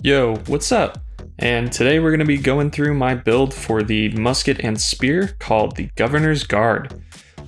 Yo, what's up? And today we're going to be going through my build for the musket and spear called the Governor's Guard.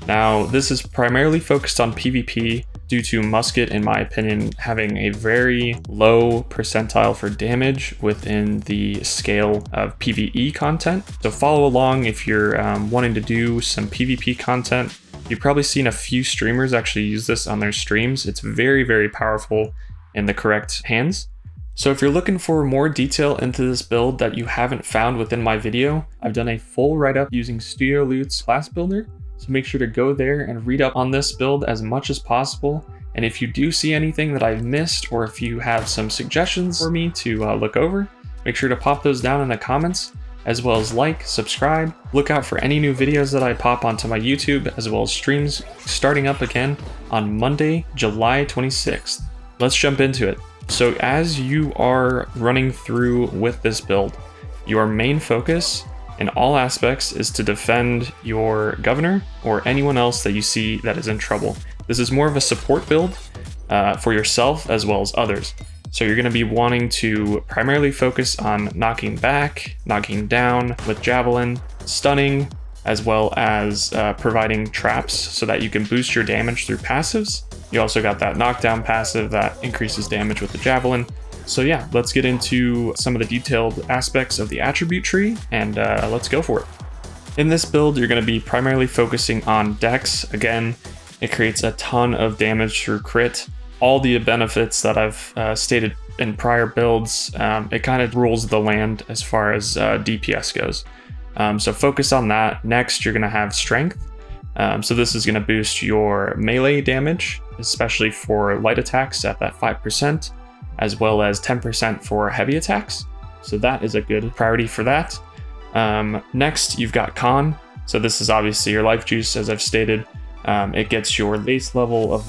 Now, this is primarily focused on PvP due to musket, in my opinion, having a very low percentile for damage within the scale of PvE content. So follow along if you're wanting to do some PvP content. You've probably seen a few streamers actually use this on their streams. It's very, very powerful in the correct hands. So if you're looking for more detail into this build that you haven't found within my video, I've done a full write-up using Studio Loot's class builder. So make sure to go there and read up on this build as much as possible. And if you do see anything that I've missed, or if you have some suggestions for me to look over, make sure to pop those down in the comments, as well as like, subscribe. Look out for any new videos that I pop onto my YouTube, as well as streams starting up again on Monday, July 26th. Let's jump into it. So as you are running through with this build, your main focus in all aspects is to defend your governor or anyone else that you see that is in trouble. This is more of a support build for yourself as well as others. So you're going to be wanting to primarily focus on knocking back, knocking down with javelin, stunning, as well as providing traps so that you can boost your damage through passives. You also got that knockdown passive that increases damage with the javelin. So yeah, let's get into some of the detailed aspects of the attribute tree, and let's go for it. In this build, you're going to be primarily focusing on dex. Again, it creates a ton of damage through crit. All the benefits that I've stated in prior builds, it kind of rules the land as far as DPS goes. So focus on that. Next, you're going to have strength. So this is going to boost your melee damage, especially for light attacks at that 5%, as well as 10% for heavy attacks. So that is a good priority for that. Next, you've got con. So this is obviously your life juice, as I've stated. It gets your base level of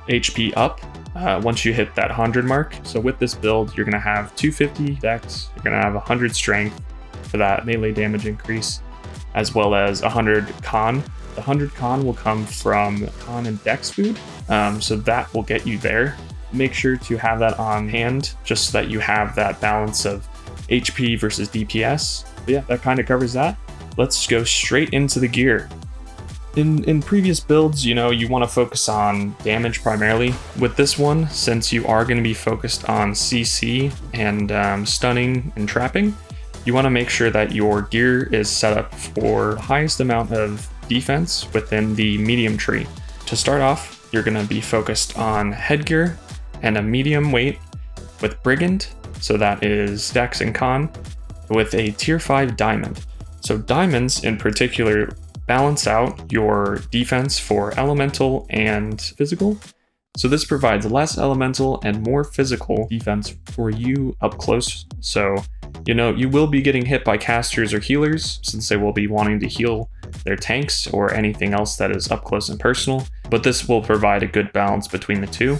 HP up once you hit that 100 mark. So with this build, you're going to have 250 dex, you're going to have 100 strength for that melee damage increase, as well as 100 con. The 100 con will come from con and dex food, so that will get you there. Make sure to have that on hand just so that you have that balance of HP versus DPS. But yeah, that kind of covers that. Let's go straight into the gear. In previous builds, you want to focus on damage primarily. With this one, since you are going to be focused on CC and stunning and trapping, you want to make sure that your gear is set up for the highest amount of defense within the medium tree. To start off, you're going to be focused on headgear and a medium weight with brigand, so that is dex and con, with a tier 5 diamond. So diamonds in particular balance out your defense for elemental and physical. So this provides less elemental and more physical defense for you up close. So you will be getting hit by casters or healers, since they will be wanting to heal their tanks or anything else that is up close and personal, but this will provide a good balance between the two.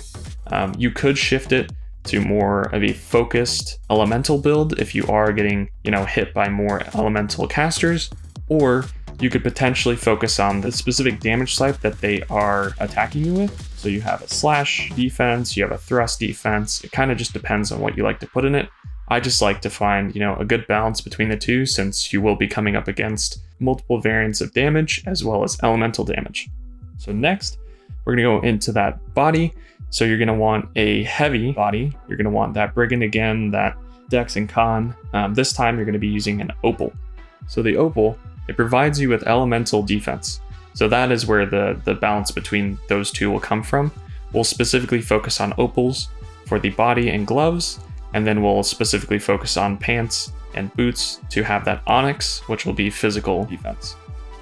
You could shift it to more of a focused elemental build if you are getting hit by more elemental casters, or you could potentially focus on the specific damage type that they are attacking you with. So you have a slash defense, you have a thrust defense. It kind of just depends on what you like to put in it. I just like to find, a good balance between the two, since you will be coming up against multiple variants of damage as well as elemental damage. So next, we're going to go into that body. So you're going to want a heavy body. You're going to want that brigand again, that dex and con. This time you're going to be using an opal. So the opal, it provides you with elemental defense. So that is where the balance between those two will come from. We'll specifically focus on opals for the body and gloves, and then we'll specifically focus on pants and boots to have that onyx, which will be physical defense.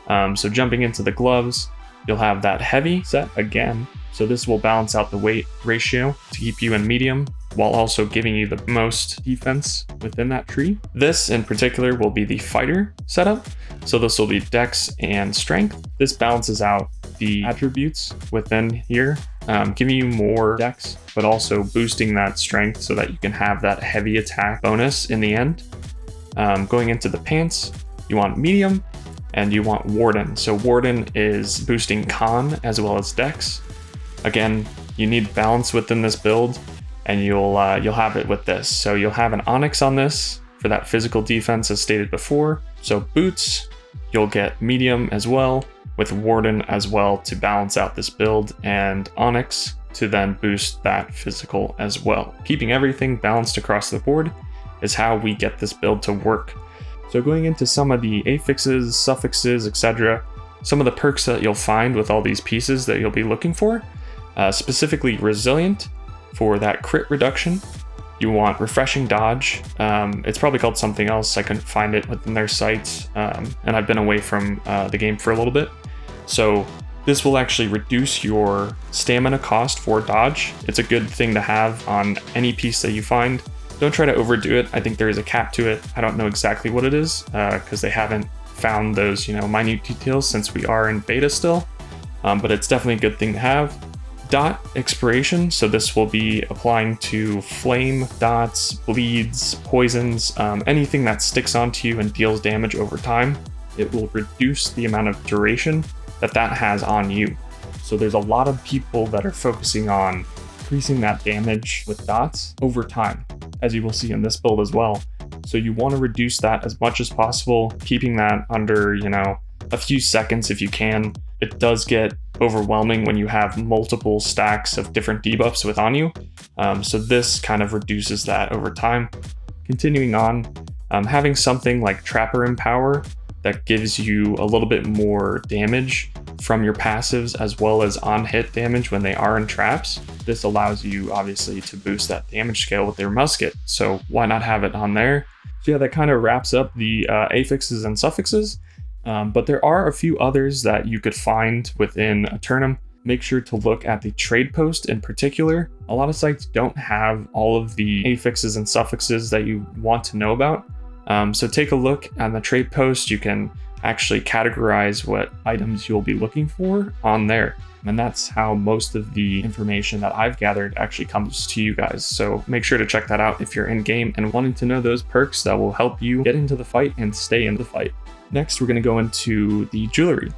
So jumping into the gloves, you'll have that heavy set again. So this will balance out the weight ratio to keep you in medium, while also giving you the most defense within that tree. This in particular will be the fighter setup. So this will be dex and strength. This balances out the attributes within here, giving you more dex, but also boosting that strength so that you can have that heavy attack bonus in the end. Going into the pants, you want medium and you want warden. So warden is boosting con as well as dex. Again, you need balance within this build, and you'll have it with this. So you'll have an onyx on this for that physical defense as stated before. So boots, you'll get medium as well, with warden as well to balance out this build, and onyx to then boost that physical as well. Keeping everything balanced across the board is how we get this build to work. So going into some of the affixes, suffixes, etc., some of the perks that you'll find with all these pieces that you'll be looking for, specifically resilient for that crit reduction. You want refreshing dodge. It's probably called something else. I couldn't find it within their sites, and I've been away from the game for a little bit. So this will actually reduce your stamina cost for dodge. It's a good thing to have on any piece that you find. Don't try to overdo it. I think there is a cap to it. I don't know exactly what it is because they haven't found those, minute details since we are in beta still. But it's definitely a good thing to have. Dot expiration, so this will be applying to flame, dots, bleeds, poisons, anything that sticks onto you and deals damage over time. It will reduce the amount of duration that has on you. So there's a lot of people that are focusing on increasing that damage with dots over time, as you will see in this build as well. So you want to reduce that as much as possible, keeping that under, a few seconds if you can. It does get overwhelming when you have multiple stacks of different debuffs on you. So this kind of reduces that over time. Continuing on, having something like Trapper Empower that gives you a little bit more damage from your passives as well as on hit damage when they are in traps. This allows you obviously to boost that damage scale with their musket. So why not have it on there? So yeah, that kind of wraps up the affixes and suffixes. But there are a few others that you could find within Eternum. Make sure to look at the trade post in particular. A lot of sites don't have all of the affixes and suffixes that you want to know about. So take a look on the trade post. You can actually categorize what items you'll be looking for on there. And that's how most of the information that I've gathered actually comes to you guys. So make sure to check that out if you're in game and wanting to know those perks that will help you get into the fight and stay in the fight. Next, we're going to go into the jewelry.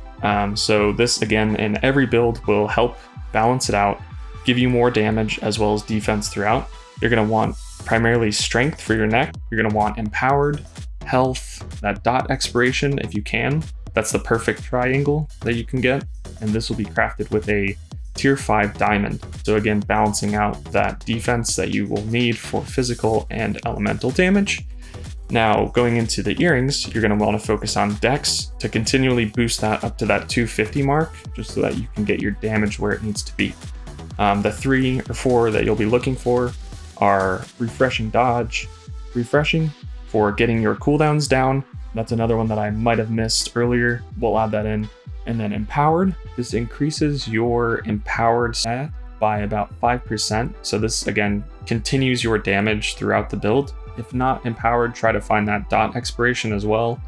So this, again, in every build will help balance it out, give you more damage as well as defense throughout. You're going to want primarily strength for your neck. You're going to want empowered, health, that dot expiration if you can. That's the perfect triangle that you can get. And this will be crafted with a tier 5 diamond. So again, balancing out that defense that you will need for physical and elemental damage. Now, going into the earrings, you're going to want to focus on dex to continually boost that up to that 250 mark, just so that you can get your damage where it needs to be. The 3 or 4 that you'll be looking for are refreshing dodge, refreshing for getting your cooldowns down. That's another one that I might have missed earlier. We'll add that in. And then empowered. This increases your empowered stat by about 5%. So this, again, continues your damage throughout the build. If not empowered, try to find that dot expiration as well.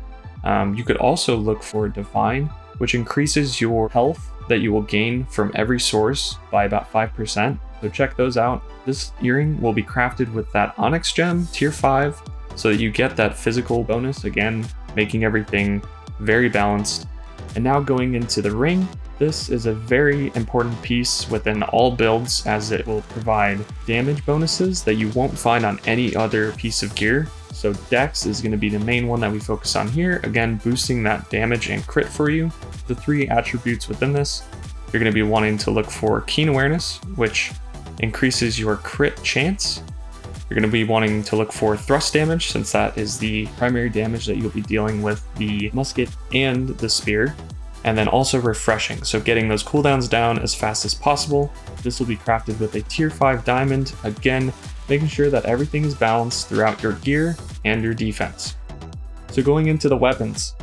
You could also look for divine, which increases your health that you will gain from every source by about 5%. So check those out. This earring will be crafted with that onyx gem, tier 5, so that you get that physical bonus, again, making everything very balanced. And now going into the ring, this is a very important piece within all builds, as it will provide damage bonuses that you won't find on any other piece of gear. So Dex is going to be the main one that we focus on here, again boosting that damage and crit for you. The 3 attributes within this, you're going to be wanting to look for Keen Awareness, which increases your crit chance. You're going to be wanting to look for thrust damage, since that is the primary damage that you'll be dealing with the musket and the spear. And then also refreshing, so getting those cooldowns down as fast as possible. This will be crafted with a tier 5 diamond, again, making sure that everything is balanced throughout your gear and your defense. So going into the weapons.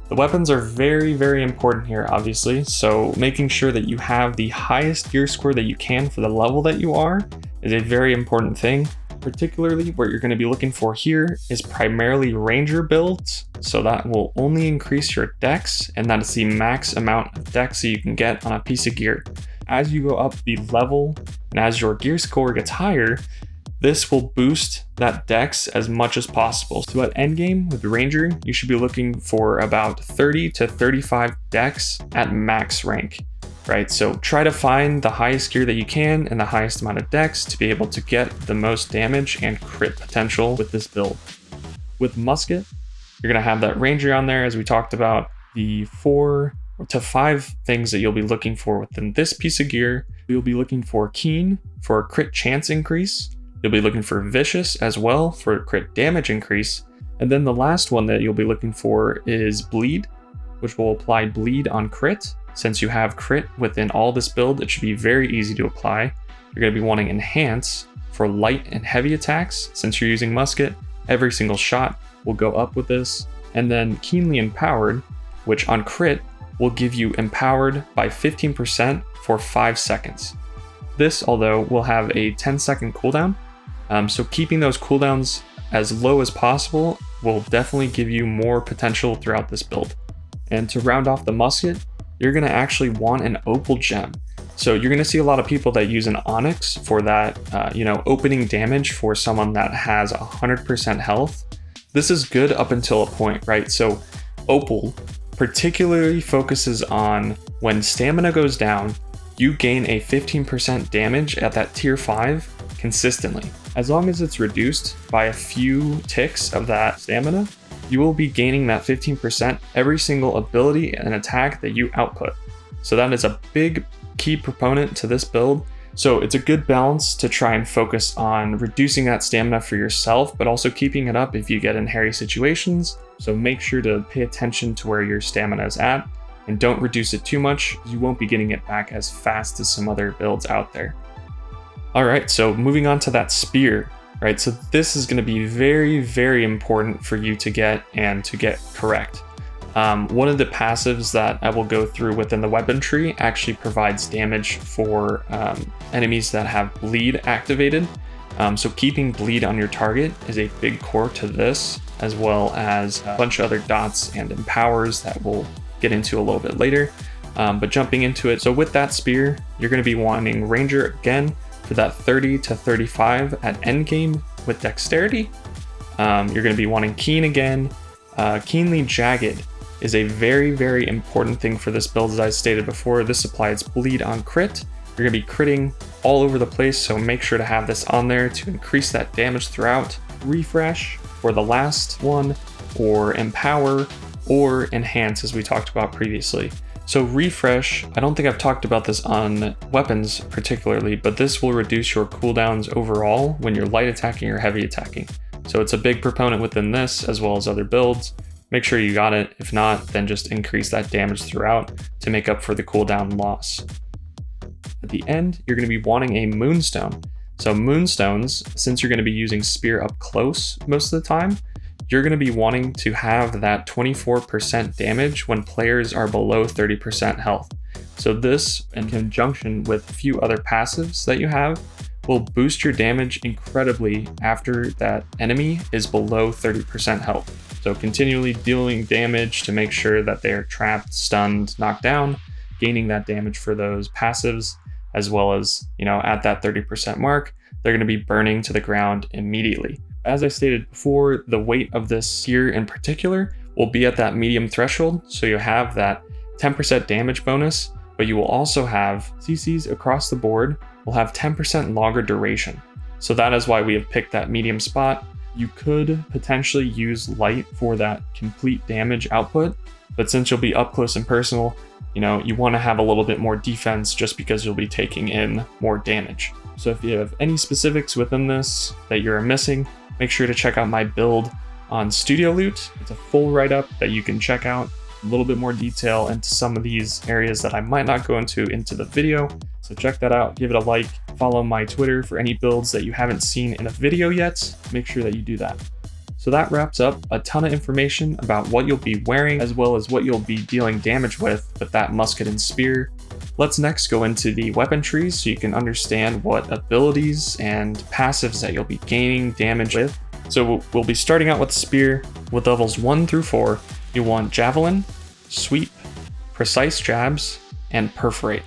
The weapons are very, very important here, obviously. So making sure that you have the highest gear score that you can for the level that you are is a very important thing. Particularly what you're going to be looking for here is primarily ranger builds, so that will only increase your dex, and that is the max amount of dex that you can get on a piece of gear. As you go up the level and as your gear score gets higher, this will boost that dex as much as possible. So at endgame with ranger, you should be looking for about 30 to 35 dex at max rank. right? So try to find the highest gear that you can and the highest amount of dex to be able to get the most damage and crit potential with this build. With Musket, you're going to have that Ranger on there, as we talked about. The 4 to 5 things that you'll be looking for within this piece of gear. You'll be looking for Keen for a crit chance increase. You'll be looking for Vicious as well for a crit damage increase. And then the last one that you'll be looking for is Bleed, which will apply bleed on crit. Since you have crit within all this build, it should be very easy to apply. You're going to be wanting Enhance for light and heavy attacks. Since you're using Musket, every single shot will go up with this. And then Keenly Empowered, which on crit will give you Empowered by 15% for 5 seconds. This, although, will have a 10-second cooldown, so keeping those cooldowns as low as possible will definitely give you more potential throughout this build. And to round off the Musket, you're going to actually want an Opal Gem. So you're going to see a lot of people that use an Onyx for that, opening damage for someone that has 100% health. This is good up until a point, right? So Opal particularly focuses on when stamina goes down, you gain a 15% damage at that tier 5 consistently. As long as it's reduced by a few ticks of that stamina, you will be gaining that 15% every single ability and attack that you output. So that is a big key proponent to this build. So it's a good balance to try and focus on reducing that stamina for yourself, but also keeping it up if you get in hairy situations. So make sure to pay attention to where your stamina is at and don't reduce it too much. You won't be getting it back as fast as some other builds out there. All right, so moving on to that spear, right? So this is going to be very, very important for you to get and to get correct. One of the passives that I will go through within the weapon tree actually provides damage for enemies that have bleed activated. So keeping bleed on your target is a big core to this, as well as a bunch of other dots and empowers that we'll get into a little bit later. But jumping into it, so with that spear, you're going to be wanting Ranger again for that 30 to 35 at endgame with dexterity. You're going to be wanting Keen again. Keenly Jagged is a very, very important thing for this build. As I stated before, this applies bleed on crit. You're going to be critting all over the place, so make sure to have this on there to increase that damage throughout. Refresh for the last one, or Empower, or Enhance, as we talked about previously. So Refresh, I don't think I've talked about this on weapons particularly, but this will reduce your cooldowns overall when you're light attacking or heavy attacking. So it's a big proponent within this as well as other builds. Make sure you got it. If not, then just increase that damage throughout to make up for the cooldown loss. At the end, you're going to be wanting a Moonstone. So Moonstones, since you're going to be using Spear up close most of the time, you're going to be wanting to have that 24% damage when players are below 30% health. So this, in conjunction with a few other passives that you have, will boost your damage incredibly after that enemy is below 30% health. So continually dealing damage to make sure that they are trapped, stunned, knocked down, gaining that damage for those passives, as well as, at that 30% mark, they're going to be burning to the ground immediately. As I stated before, the weight of this gear in particular will be at that medium threshold, so you have that 10% damage bonus, but you will also have CCs across the board will have 10% longer duration. So that is why we have picked that medium spot. You could potentially use light for that complete damage output, but since you'll be up close and personal, you want to have a little bit more defense just because you'll be taking in more damage. So if you have any specifics within this that you're missing, make sure to check out my build on Studio Loot. It's a full write-up that you can check out, a little bit more detail into some of these areas that I might not go into the video. So check that out, give it a like, follow my Twitter for any builds that you haven't seen in a video yet. Make sure that you do that. So that wraps up a ton of information about what you'll be wearing, as well as what you'll be dealing damage with that musket and spear. Let's next go into the weapon trees so you can understand what abilities and passives that you'll be gaining damage with. So we'll be starting out with spear. With levels 1 through 4, you want Javelin, Sweep, Precise Jabs, and Perforate.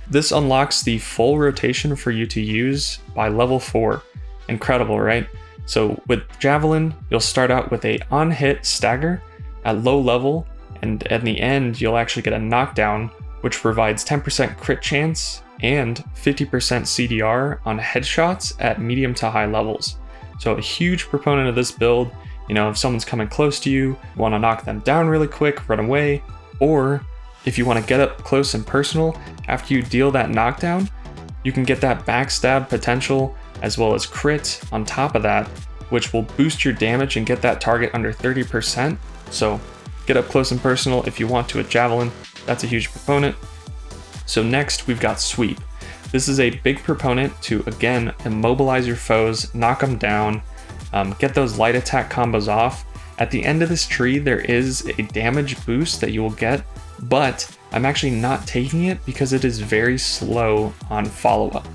This unlocks the full rotation for you to use by level 4. Incredible, right? So with Javelin, you'll start out with a on-hit stagger at low level, and at the end, you'll actually get a knockdown which provides 10% crit chance and 50% CDR on headshots at medium to high levels. So a huge proponent of this build. If someone's coming close to you, you want to knock them down really quick, run away, or if you want to get up close and personal, after you deal that knockdown, you can get that backstab potential as well as crit on top of that, which will boost your damage and get that target under 30%. So get up close and personal if you want to with Javelin. That's a huge proponent. So next we've got Sweep. This is a big proponent to, again, immobilize your foes, knock them down, get those light attack combos off. At the end of this tree, there is a damage boost that you will get, but I'm actually not taking it because it is very slow on follow-up.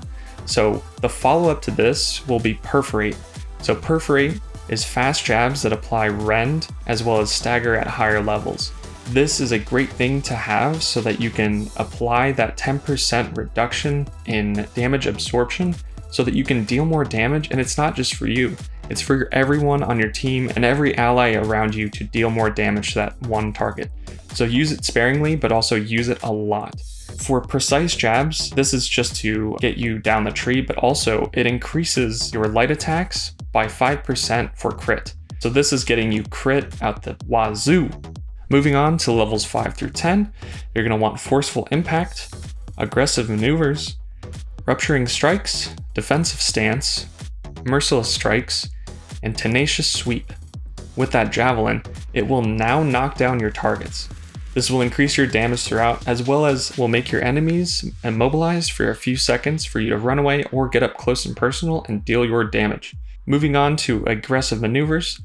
So the follow-up to this will be Perforate. So Perforate is fast jabs that apply rend as well as stagger at higher levels. This is a great thing to have so that you can apply that 10% reduction in damage absorption so that you can deal more damage, and it's not just for you. It's for everyone on your team and every ally around you to deal more damage to that one target. So use it sparingly, but also use it a lot. For precise jabs, this is just to get you down the tree, but also it increases your light attacks by 5% for crit. So this is getting you crit out the wazoo. Moving on to levels 5 through 10, you're going to want Forceful Impact, Aggressive Maneuvers, Rupturing Strikes, Defensive Stance, Merciless Strikes, and Tenacious Sweep. With that Javelin, it will now knock down your targets. This will increase your damage throughout, as well as will make your enemies immobilized for a few seconds for you to run away or get up close and personal and deal your damage. Moving on to Aggressive Maneuvers,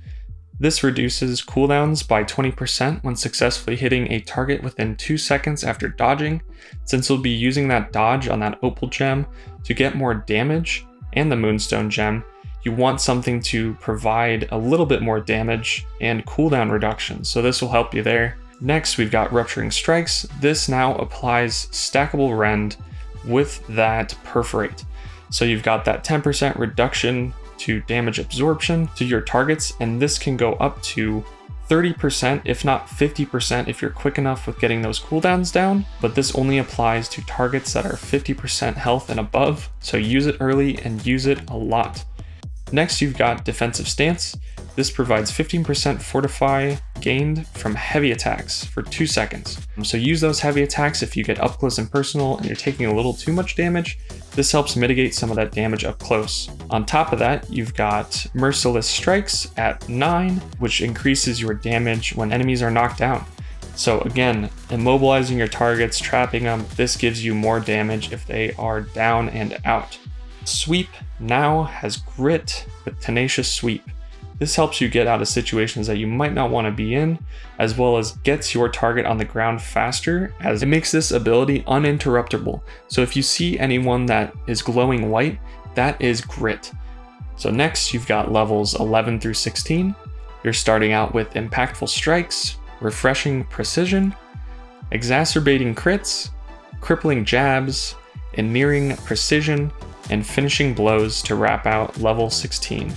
this reduces cooldowns by 20% when successfully hitting a target within 2 seconds after dodging, since you'll be using that dodge on that Opal gem to get more damage and the Moonstone gem. You want something to provide a little bit more damage and cooldown reduction, so this will help you there. Next, we've got Rupturing Strikes. This now applies stackable rend with that Perforate. So you've got that 10% reduction to damage absorption to your targets, and this can go up to 30%, if not 50% if you're quick enough with getting those cooldowns down, but this only applies to targets that are 50% health and above, so use it early and use it a lot. Next, you've got Defensive Stance. This provides 15% fortify gained from heavy attacks for 2 seconds. So use those heavy attacks if you get up close and personal and you're taking a little too much damage. This helps mitigate some of that damage up close. On top of that, you've got Merciless Strikes at 9, which increases your damage when enemies are knocked down. So again, immobilizing your targets, trapping them, this gives you more damage if they are down and out. Sweep now has Grit with Tenacious Sweep. This helps you get out of situations that you might not want to be in, as well as gets your target on the ground faster, as it makes this ability uninterruptible. So if you see anyone that is glowing white, that is Grit. So next, you've got levels 11 through 16. You're starting out with Impactful Strikes, Refreshing Precision, Exacerbating Crits, Crippling Jabs, Endearing Precision, and Finishing Blows to wrap out level 16.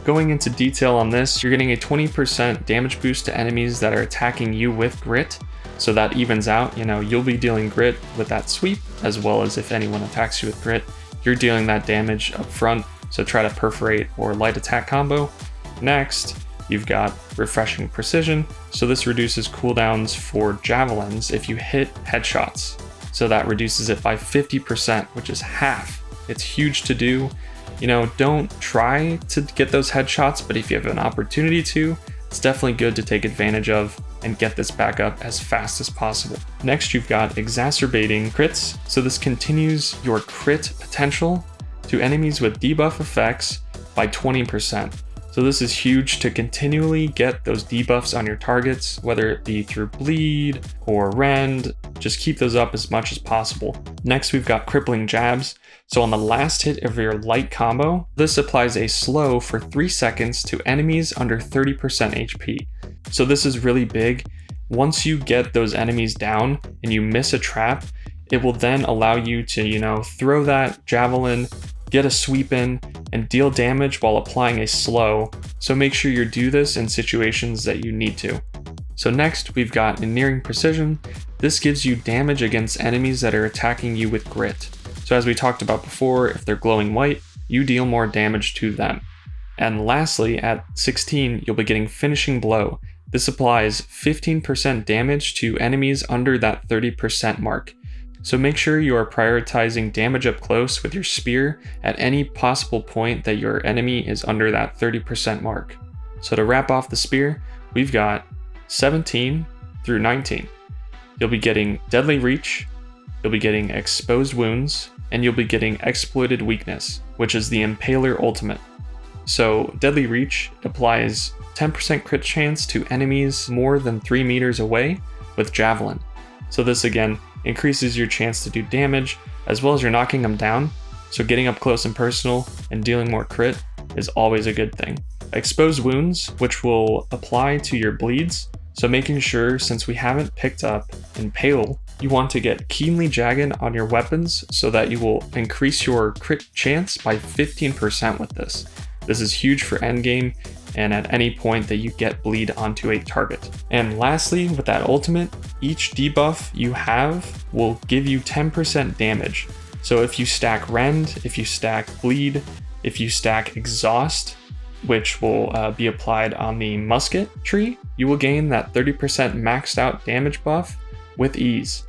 Going into detail on this, you're getting a 20% damage boost to enemies that are attacking you with Grit, so that evens out. You'll be dealing Grit with that Sweep, as well as if anyone attacks you with Grit, you're dealing that damage up front, so try to Perforate or light attack combo. Next, you've got Refreshing Precision, so this reduces cooldowns for Javelins if you hit headshots, so that reduces it by 50%, which is half. It's huge to do. Don't try to get those headshots, but if you have an opportunity to, it's definitely good to take advantage of and get this back up as fast as possible. Next, you've got Exacerbating Crits. So this continues your crit potential to enemies with debuff effects by 20%. So this is huge to continually get those debuffs on your targets, whether it be through bleed or rend. Just keep those up as much as possible. Next, we've got Crippling Jabs. So on the last hit of your light combo, this applies a slow for 3 seconds to enemies under 30% HP. So this is really big. Once you get those enemies down and you miss a trap, it will then allow you to, throw that javelin, get a sweep in, and deal damage while applying a slow. So make sure you do this in situations that you need to. So next, we've got Endearing Precision. This gives you damage against enemies that are attacking you with grit. So as we talked about before, if they're glowing white, you deal more damage to them. And lastly, at 16, you'll be getting Finishing Blow. This applies 15% damage to enemies under that 30% mark. So make sure you are prioritizing damage up close with your spear at any possible point that your enemy is under that 30% mark. So to wrap off the spear, we've got 17 through 19. You'll be getting Deadly Reach, you'll be getting Exposed Wounds, and you'll be getting Exploited Weakness, which is the Impaler ultimate. So Deadly Reach applies 10% crit chance to enemies more than 3 meters away with Javelin. So this again increases your chance to do damage as well as you're knocking them down, so getting up close and personal and dealing more crit is always a good thing. Exposed Wounds, which will apply to your bleeds, so making sure, since we haven't picked up Impale, you want to get Keenly Jagged on your weapons so that you will increase your crit chance by 15% with this. This is huge for endgame and at any point that you get bleed onto a target. And lastly, with that ultimate, each debuff you have will give you 10% damage. So if you stack Rend, if you stack Bleed, if you stack Exhaust, which will be applied on the Musket tree, you will gain that 30% maxed out damage buff with ease.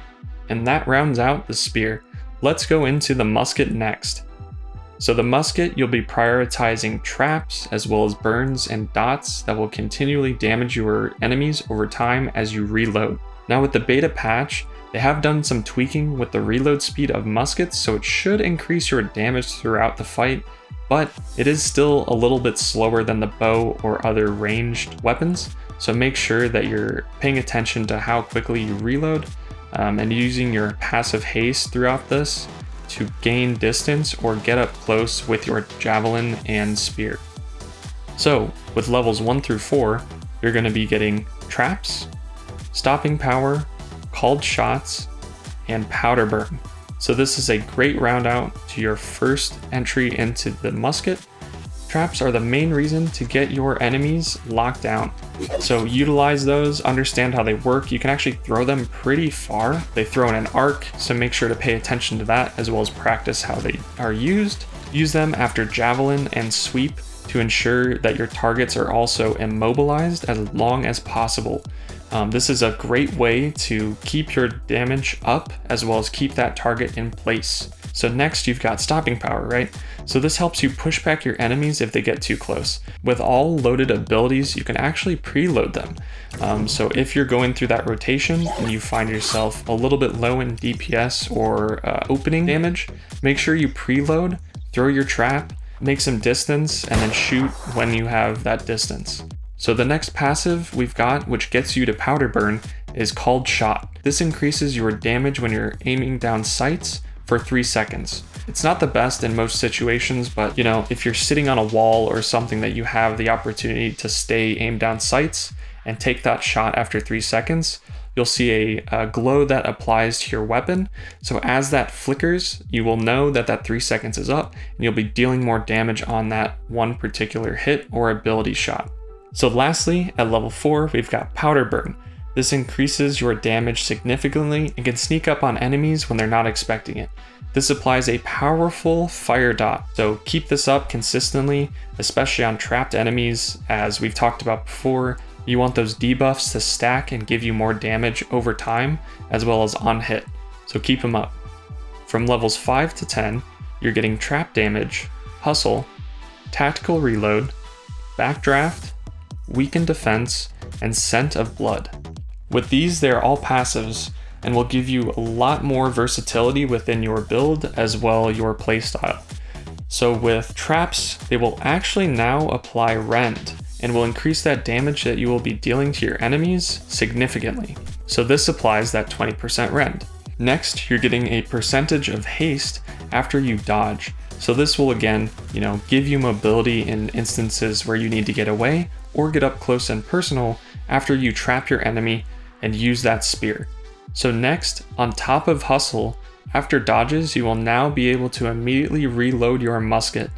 And that rounds out the spear. Let's go into the Musket next. So the Musket, you'll be prioritizing traps as well as burns and dots that will continually damage your enemies over time as you reload. Now with the beta patch, they have done some tweaking with the reload speed of muskets, so it should increase your damage throughout the fight, but it is still a little bit slower than the bow or other ranged weapons, so make sure that you're paying attention to how quickly you reload and using your passive haste throughout this to gain distance or get up close with your javelin and spear. So with levels 1 through 4, you're going to be getting traps, stopping power, called shots, and powder burn. So this is a great round out to your first entry into the musket. Traps are the main reason to get your enemies locked down. So utilize those, understand how they work. You can actually throw them pretty far. They throw in an arc, so make sure to pay attention to that as well as practice how they are used. Use them after javelin and sweep to ensure that your targets are also immobilized as long as possible. This is a great way to keep your damage up as well as keep that target in place. So next you've got stopping power, right? So this helps you push back your enemies if they get too close. With all loaded abilities, you can actually preload them. So if you're going through that rotation and you find yourself a little bit low in DPS or opening damage, make sure you preload, throw your trap, make some distance, and then shoot when you have that distance. So the next passive we've got, which gets you to powder burn, is called Shot. This increases your damage when you're aiming down sights for 3 seconds. It's not the best in most situations, but you know, if you're sitting on a wall or something that you have the opportunity to stay aimed down sights and take that shot after 3 seconds, you'll see a glow that applies to your weapon. So as that flickers, you will know that that 3 seconds is up and you'll be dealing more damage on that one particular hit or ability shot. So lastly, at level 4, we've got Powder Burn. This increases your damage significantly and can sneak up on enemies when they're not expecting it. This applies a powerful fire dot, so keep this up consistently, especially on trapped enemies. As we've talked about before, you want those debuffs to stack and give you more damage over time, as well as on hit, so keep them up. From levels 5 to 10, you're getting trap damage, hustle, tactical reload, backdraft, weakened defense, and scent of blood. With these, they're all passives and will give you a lot more versatility within your build as well your playstyle. So with traps, they will actually now apply Rend and will increase that damage that you will be dealing to your enemies significantly. So this applies that 20% Rend. Next, you're getting a percentage of haste after you dodge. So this will again, give you mobility in instances where you need to get away or get up close and personal after you trap your enemy and use that spear. So next, on top of hustle, after dodges, you will now be able to immediately reload your musket.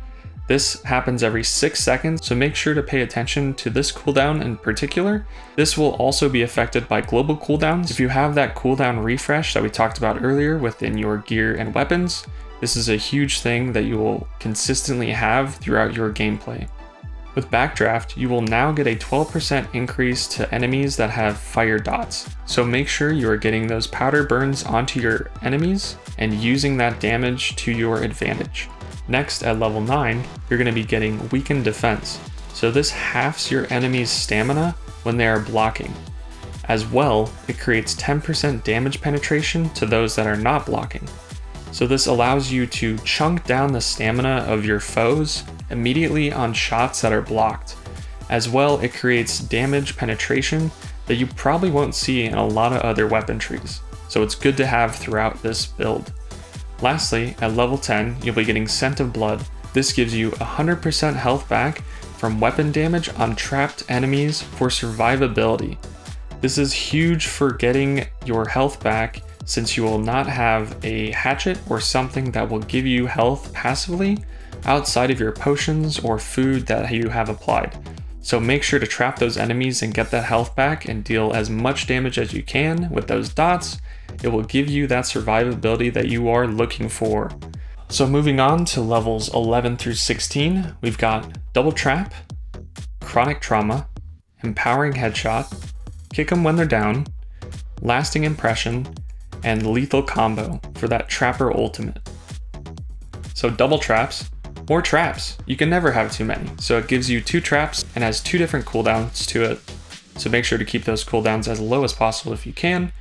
This happens every 6 seconds, so make sure to pay attention to this cooldown in particular. This will also be affected by global cooldowns. If you have that cooldown refresh that we talked about earlier within your gear and weapons, this is a huge thing that you will consistently have throughout your gameplay. With Backdraft, you will now get a 12% increase to enemies that have fire dots. So make sure you are getting those powder burns onto your enemies and using that damage to your advantage. Next, at level 9, you're going to be getting Weakened Defense. So this halves your enemy's stamina when they are blocking. As well, it creates 10% damage penetration to those that are not blocking. So this allows you to chunk down the stamina of your foes immediately on shots that are blocked. As well, it creates damage penetration that you probably won't see in a lot of other weapon trees. So it's good to have throughout this build. Lastly, at level 10, you'll be getting Scent of Blood. This gives you 100% health back from weapon damage on trapped enemies for survivability. This is huge for getting your health back since you will not have a hatchet or something that will give you health passively outside of your potions or food that you have applied. So make sure to trap those enemies and get that health back and deal as much damage as you can with those dots. It will give you that survivability that you are looking for. So moving on to levels 11 through 16, we've got Double Trap, Chronic Trauma, Empowering Headshot, Kick 'em when they're down, Lasting Impression, and Lethal Combo for that Trapper Ultimate. So double traps, more traps. You can never have too many. So it gives you 2 traps and has 2 different cooldowns to it. So make sure to keep those cooldowns as low as possible if you can.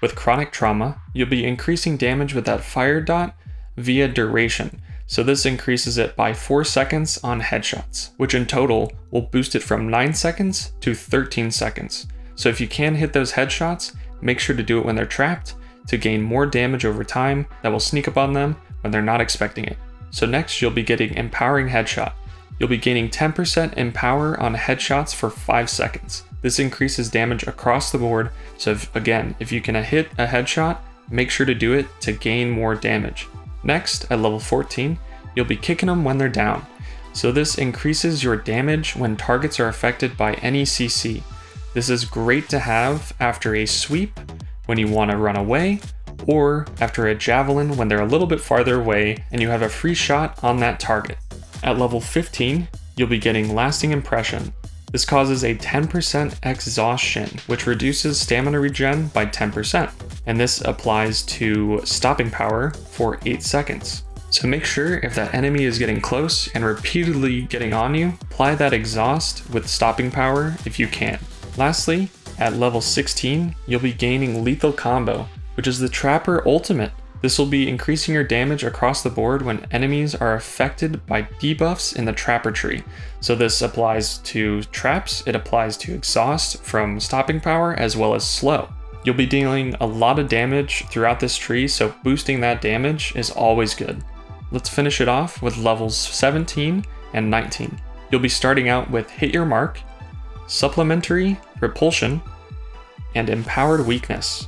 With Chronic Trauma, you'll be increasing damage with that fire dot via duration. So this increases it by 4 seconds on headshots, which in total will boost it from 9 seconds to 13 seconds. So if you can hit those headshots, make sure to do it when they're trapped to gain more damage over time that will sneak up on them when they're not expecting it. So next, you'll be getting Empowering Headshot. You'll be gaining 10% empower on headshots for 5 seconds. This increases damage across the board, so if you can hit a headshot, make sure to do it to gain more damage. Next, at level 14, you'll be kicking them when they're down. So this increases your damage when targets are affected by any CC. This is great to have after a sweep when you want to run away, or after a javelin when they're a little bit farther away and you have a free shot on that target. At level 15, you'll be getting Lasting Impression. This causes a 10% exhaustion, which reduces stamina regen by 10%, and this applies to stopping power for 8 seconds. So make sure if that enemy is getting close and repeatedly getting on you, apply that exhaust with stopping power if you can. Lastly, at level 16, you'll be gaining Lethal Combo, which is the Trapper Ultimate. This will be increasing your damage across the board when enemies are affected by debuffs in the Trapper tree. So this applies to traps, it applies to exhaust from stopping power, as well as slow. You'll be dealing a lot of damage throughout this tree, so boosting that damage is always good. Let's finish it off with levels 17 and 19. You'll be starting out with Hit Your Mark, Supplementary Repulsion, and Empowered Weakness.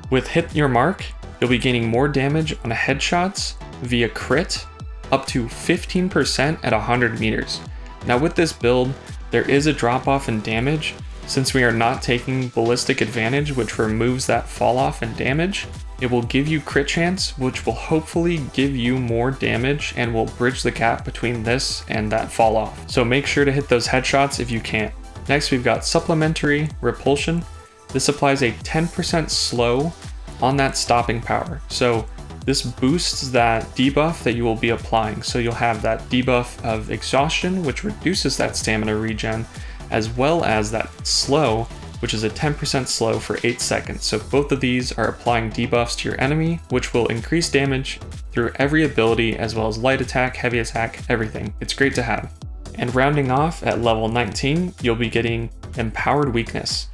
With Hit Your Mark, you'll be gaining more damage on headshots via crit, up to 15% at 100 meters. Now with this build, there is a drop off in damage since we are not taking ballistic advantage, which removes that fall off in damage. It will give you crit chance, which will hopefully give you more damage and will bridge the gap between this and that fall off. So make sure to hit those headshots if you can. Next, we've got Supplementary Repulsion. This applies a 10% slow on that stopping power. So this boosts that debuff that you will be applying. So you'll have that debuff of exhaustion, which reduces that stamina regen, as well as that slow, which is a 10% slow for 8 seconds. So both of these are applying debuffs to your enemy, which will increase damage through every ability, as well as light attack, heavy attack, everything. It's great to have. And rounding off at level 19, you'll be getting Empowered Weakness.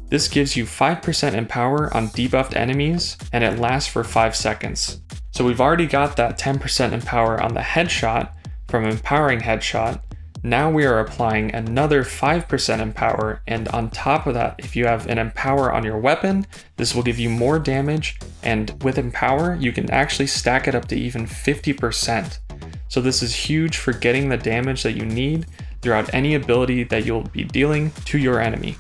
This gives you 5% empower on debuffed enemies, and it lasts for 5 seconds. So we've already got that 10% empower on the headshot from Empowering Headshot. Now we are applying another 5% empower, and on top of that, if you have an empower on your weapon, this will give you more damage, and with empower, you can actually stack it up to even 50%. So this is huge for getting the damage that you need throughout any ability that you'll be dealing to your enemy.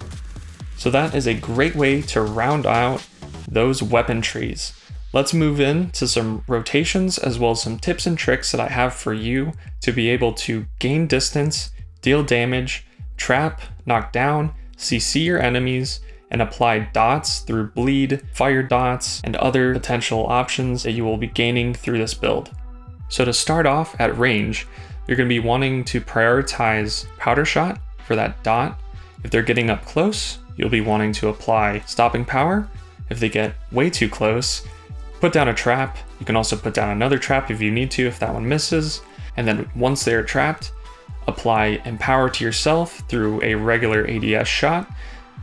So that is a great way to round out those weapon trees. Let's move into some rotations as well as some tips and tricks that I have for you to be able to gain distance, deal damage, trap, knock down, CC your enemies, and apply dots through bleed, fire dots, and other potential options that you will be gaining through this build. So to start off at range, you're going to be wanting to prioritize powder shot for that dot. If they're getting up close, you'll be wanting to apply stopping power. If they get way too close, put down a trap. You can also put down another trap if you need to, if that one misses. And then once they're trapped, apply empower to yourself through a regular ADS shot,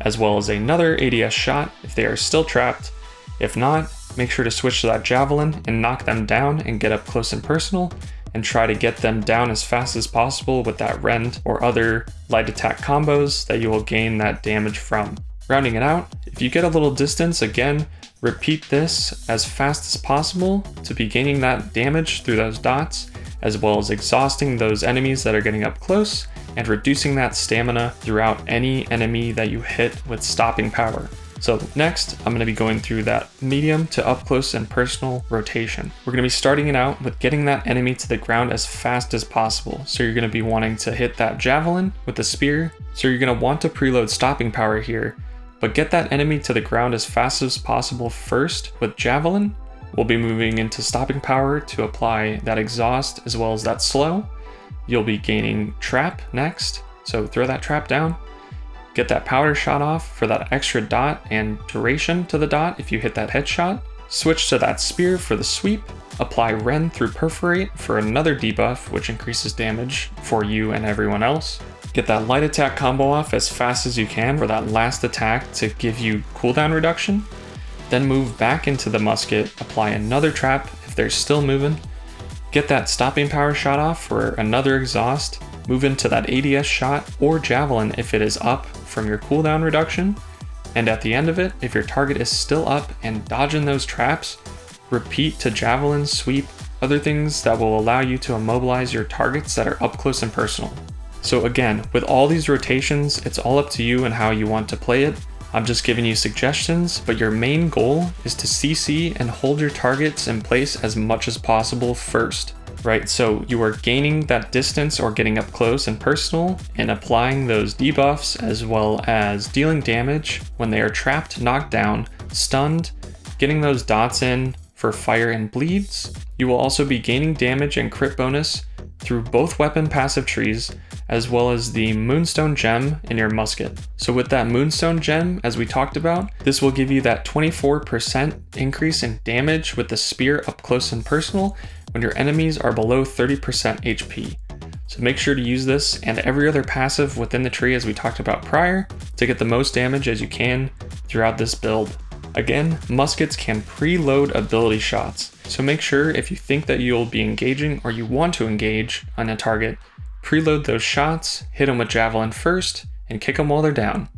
as well as another ADS shot if they are still trapped. If not, make sure to switch to that javelin and knock them down and get up close and personal, and try to get them down as fast as possible with that rend or other light attack combos that you will gain that damage from. Rounding it out, if you get a little distance, again, repeat this as fast as possible to be gaining that damage through those dots, as well as exhausting those enemies that are getting up close and reducing that stamina throughout any enemy that you hit with stopping power. So next, I'm going to be going through that medium to up close and personal rotation. We're going to be starting it out with getting that enemy to the ground as fast as possible. So you're going to be wanting to hit that javelin with the spear. So you're going to want to preload stopping power here, but get that enemy to the ground as fast as possible first with javelin. We'll be moving into stopping power to apply that exhaust as well as that slow. You'll be gaining trap next. So throw that trap down. Get that powder shot off for that extra dot and duration to the dot if you hit that headshot. Switch to that spear for the sweep. Apply rend through perforate for another debuff, which increases damage for you and everyone else. Get that light attack combo off as fast as you can for that last attack to give you cooldown reduction. Then move back into the musket, apply another trap if they're still moving. Get that stopping power shot off for another exhaust. Move into that ADS shot or javelin if it is up from your cooldown reduction. And at the end of it, if your target is still up and dodging those traps, repeat to javelin, sweep, other things that will allow you to immobilize your targets that are up close and personal. So again, with all these rotations, it's all up to you and how you want to play it. I'm just giving you suggestions, but your main goal is to CC and hold your targets in place as much as possible first. Right, so you are gaining that distance or getting up close and personal and applying those debuffs as well as dealing damage when they are trapped, knocked down, stunned, getting those dots in for fire and bleeds. You will also be gaining damage and crit bonus through both weapon passive trees as well as the Moonstone gem in your musket. So with that Moonstone gem, as we talked about, this will give you that 24% increase in damage with the spear up close and personal when your enemies are below 30% HP. So make sure to use this and every other passive within the tree as we talked about prior to get the most damage as you can throughout this build. Again, muskets can preload ability shots, so make sure if you think that you'll be engaging or you want to engage on a target, preload those shots, hit them with javelin first, and kick them while they're down.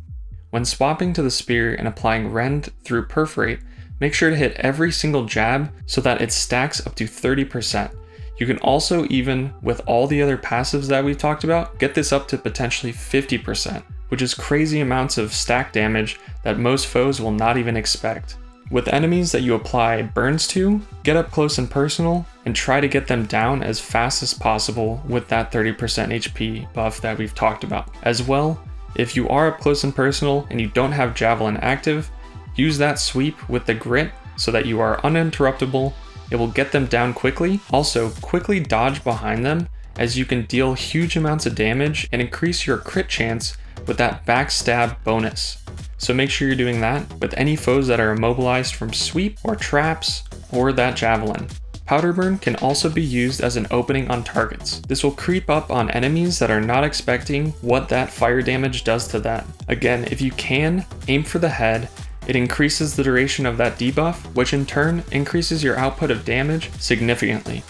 When swapping to the spear and applying rend through perforate, make sure to hit every single jab so that it stacks up to 30%. You can also, even with all the other passives that we've talked about, get this up to potentially 50%, which is crazy amounts of stack damage that most foes will not even expect. With enemies that you apply burns to, get up close and personal and try to get them down as fast as possible with that 30% HP buff that we've talked about. As well, if you are up close and personal and you don't have javelin active, use that sweep with the grit so that you are uninterruptible. It will get them down quickly. Also, quickly dodge behind them as you can deal huge amounts of damage and increase your crit chance with that backstab bonus. So make sure you're doing that with any foes that are immobilized from sweep or traps or that javelin. Powder burn can also be used as an opening on targets. This will creep up on enemies that are not expecting what that fire damage does to them. Again, if you can, aim for the head. It increases the duration of that debuff, which in turn increases your output of damage significantly.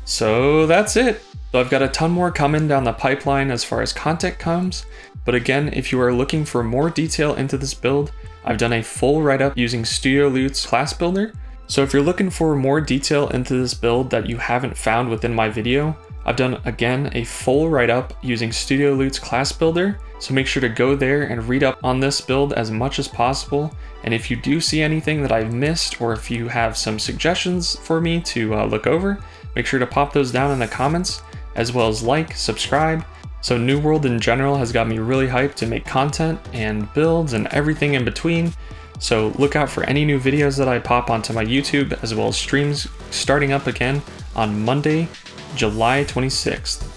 So that's it. So I've got a ton more coming down the pipeline as far as content comes, but again, if you are looking for more detail into this build, I've done a full write-up using Studio Loot's class builder. So if you're looking for more detail into this build that you haven't found within my video, I've done, again, a full write-up using Studio Loot's class builder, so make sure to go there and read up on this build as much as possible. And if you do see anything that I've missed, or if you have some suggestions for me to look over, make sure to pop those down in the comments, as well as like, subscribe. So New World in general has got me really hyped to make content and builds and everything in between. So look out for any new videos that I pop onto my YouTube, as well as streams starting up again on Monday, July 26th.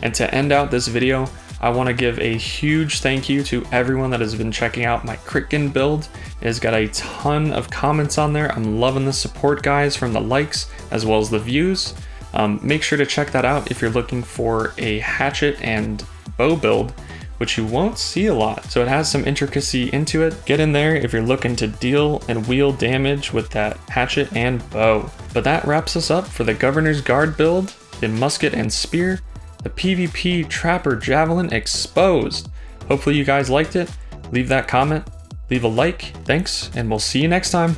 And to end out this video, I want to give a huge thank you to everyone that has been checking out my Kritkin build. It has got a ton of comments on there. I'm loving the support, guys, from the likes as well as the views. Make sure to check that out if you're looking for a hatchet and bow build, which you won't see a lot. So it has some intricacy into it. Get in there if you're looking to deal and wield damage with that hatchet and bow. But that wraps us up for the Governor's Guard build, the musket and spear, the PvP Trapper Javelin exposed. Hopefully you guys liked it. Leave that comment, leave a like, thanks, and we'll see you next time.